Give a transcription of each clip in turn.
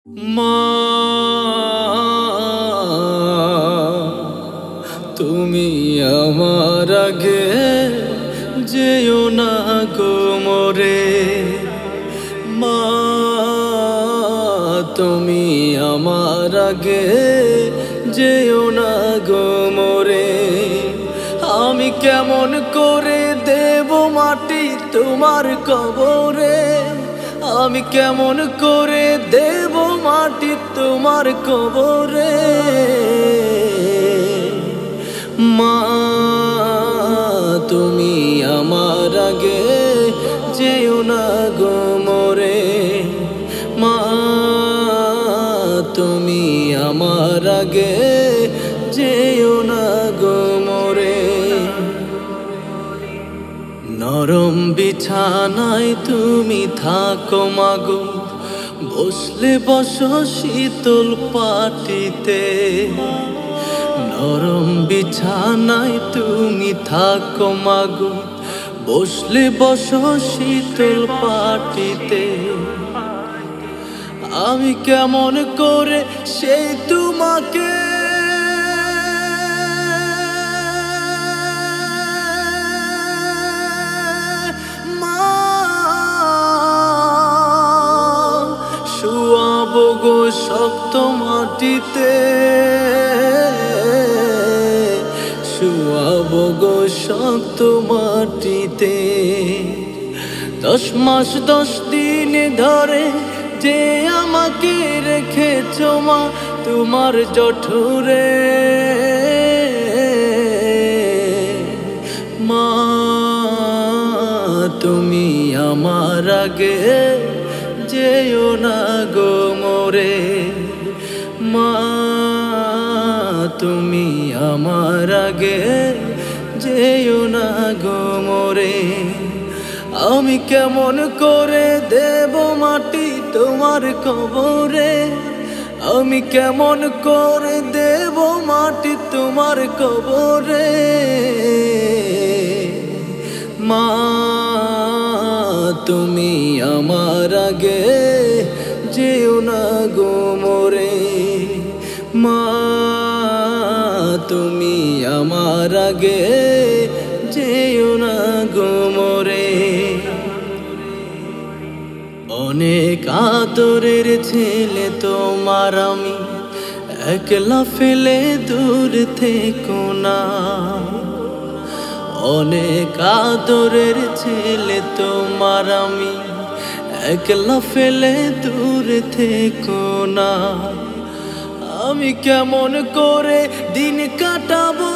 মা তুমি আমার আগে যেও না গো মোরে, মা তুমি আমার আগে যেও না গো মোরে। আমি কেমন করে দেব মাটি তোমার কবরে, আমি কেমন করে দেব মাটি তোমার কবরে। মা তুমি আমার আগে যেও না গো মোরে, মা তুমি আমার আগে যেও না গো মোরে। নরম বিছানায় তুমি থাকো মাগো, বসলে বসো শীতল পাটিতে। নরম বিছানায় তুমি থাকো মাগো, বসলে বসো শীতল পাটিতে। আমি কেমন করে সেই তোমাকে শুয়াবো গো শক্ত মাটিতে, শুয়াবো গো শক্ত মাটিতে। 10 মাস 10 দিন ধরে যে আমাকে রেখেছো মা তোমার জঠরে। মা তুমি আমার আগে যেও না গো মোরে, মা তুমি আমার আগে যেও না গো মোরে। আমি কেমন করে দেব মাটি তোমার কবরে, আমি কেমন করে দেব মাটি তোমার কবরে। মা তুমি আমার আগে যেও না গো মোরে, মা তুমি আমার আগে যেও না গো মোরে। অনেক আদরের ছেলে তোমার আমি, একলা ফেলে দূর থেকো না। অনেক আদরের ছেলে তোমার আমি, একলা ফেলে দূর থেকো না। আমি কেমন করে দিন কাটাবো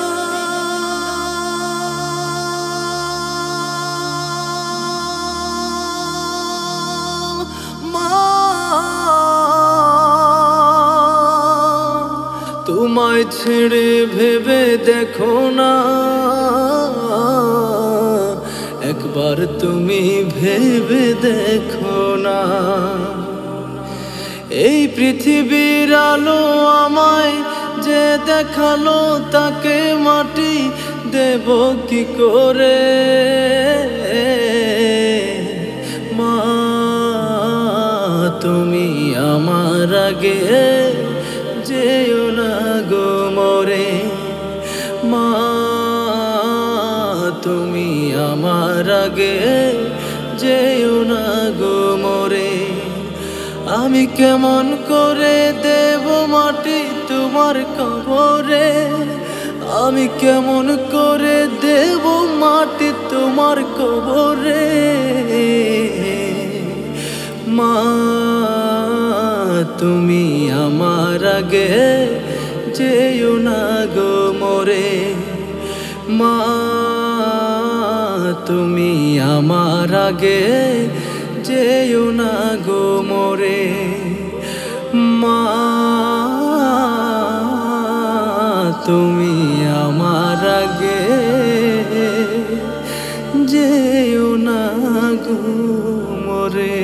মা, তোমায় ছেড়ে ভেবে দেখো না, একবার তুমি ভেবে দেখো না। এই পৃথিবীর আলো আমায় যে দেখালো, তাকে মাটি দেব কি করে। মা তুমি আমার আগে যেও না গো মোরে, মা তুমি আমার আগে যেও না গো মোরে। আমি কেমন করে দেব মাটি তোমার কবরে, আমি কেমন করে দেব মাটি তোমার কবরে। মা তুমি আমার আগে যেও না গো মোরে, মা তুমি আমার আগে যেও না গো মোরে। মা তুমি আমার আগে যেও না গো মোরে।